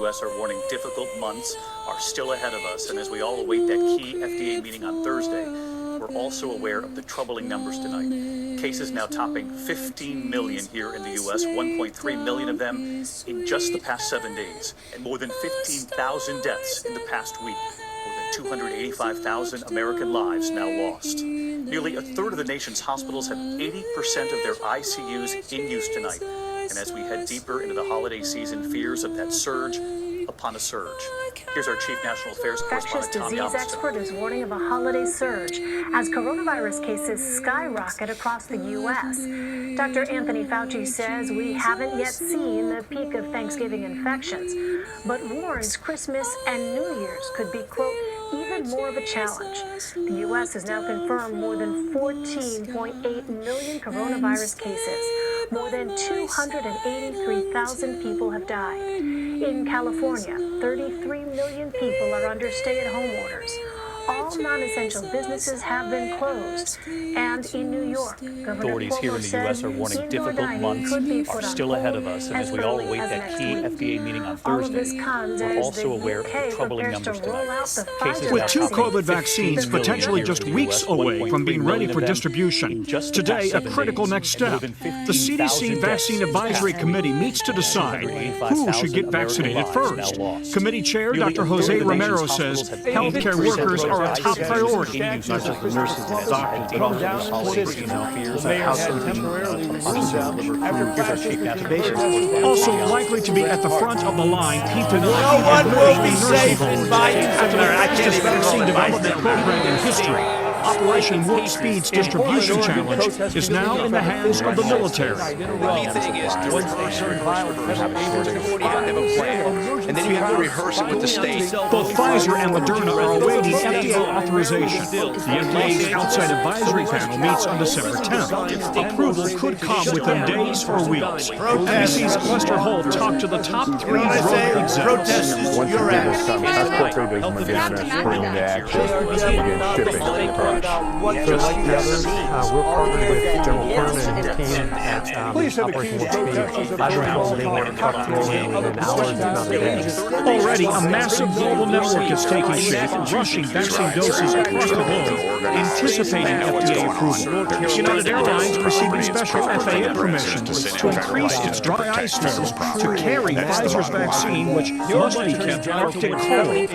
U.S. are warning difficult months are still ahead of us. And as we all await that key FDA meeting on Thursday, we're also aware of the troubling numbers tonight. Cases now topping 15 million here in the U.S., 1.3 million of them in just the past 7 days, and more than 15,000 deaths in the past week. More than 285,000 American lives now lost. Nearly a third of the nation's hospitals have 80% of their ICUs in use tonight. And as we head deeper into the holiday season, fears of that surge upon a surge. Here's our Chief National Affairs correspondent, Tom Infectious disease expert is warning of a holiday surge as coronavirus cases skyrocket across the U.S. Dr. Anthony Fauci says we haven't yet seen the peak of Thanksgiving infections, but warns Christmas and New Year's could be, quote, even more of a challenge. The U.S. has now confirmed more than 14.8 million coronavirus cases. More than 283,000 people have died. In California, 33 million people are under stay-at-home orders. All non-essential businesses have been closed. And in New York, authorities here in the U.S. are warning difficult months are still ahead of us. And as we all await that key FDA meeting on Thursday, we're also aware of the troubling numbers tonight. With 2 COVID vaccines potentially just weeks away from being ready for distribution, today a critical next step. The CDC Vaccine Advisory Committee meets to decide who should get vaccinated first. Committee Chair Dr. Jose Romero says healthcare workers are a top priority. Nurses and doctors, but Also likely to be at the front of the line, people no one will be safe in Biden's after the America. fastest vaccine development program in history. Operation Warp Speed's distribution challenge is now in the hands of the military. The key thing is to have a plan, and then you have to rehearse it with the state. Both Pfizer and Moderna are awaiting FDA authorization. The FDA's outside advisory panel meets on December 10th. Approval could come within days or weeks. NBC's Lester Holt talked to the top 3 drug executives. Protesters, you're So like the others, we're partnered with General Kern and his team at Operation Warp Speed. I've been told they want to talk to me in hours, if not days. Already, a massive global network is taking shape, rushing vaccine doses across the globe, anticipating FDA approval. United Airlines receiving special FAA permissions to increase its dry ice snow to carry Pfizer's vaccine, which must be kept Arctic cold.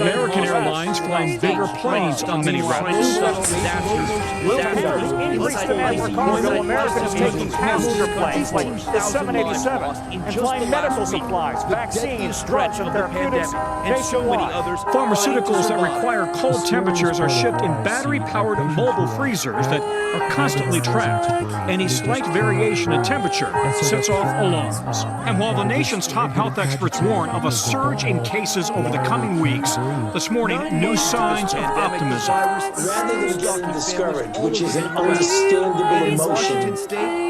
American Airlines flying bigger planes on many routes. Americans taking passenger planes like the 787 and flying medical supplies, vaccines, drugs, and therapeutics nationwide. Pharmaceuticals that require cold temperatures are shipped in battery-powered mobile freezers that are constantly trapped. Any slight variation in temperature sets off alarms. And while the nation's top health experts warn of a surge in cases over the coming weeks, this morning, new signs of optimism. Rather than getting discouraged, which is an understandable emotion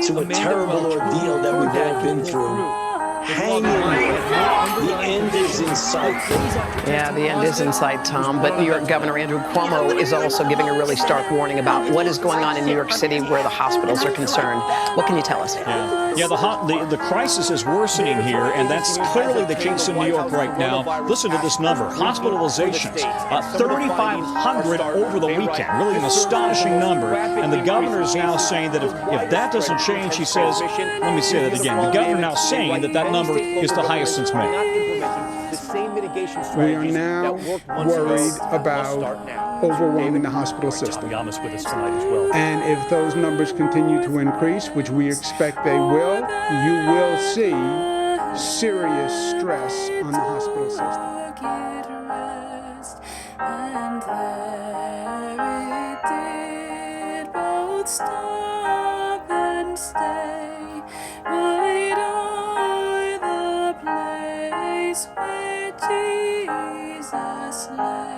to a terrible ordeal that we've all been through, hang in there. The end is in sight. Yeah, the end is in sight, Tom. But New York Governor Andrew Cuomo is also giving a really stark warning about what is going on in New York City where the hospitals are concerned. What can you tell us? Yeah, the crisis is worsening here, and that's clearly the case in New York right now. Listen to this number. Hospitalizations, 3,500 over the weekend. Really an astonishing number. And the governor is now saying that if that doesn't change, he says, let me say that again. The governor now saying that number is the highest since May. We are now worried about overwhelming the hospital system. And if those numbers continue to increase, which we expect they will, you will see serious stress on the hospital system. Where Jesus lay,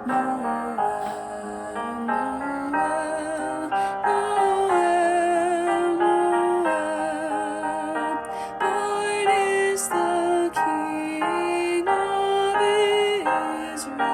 Noel, Noel, Noel, Noel. Born is the King of Israel.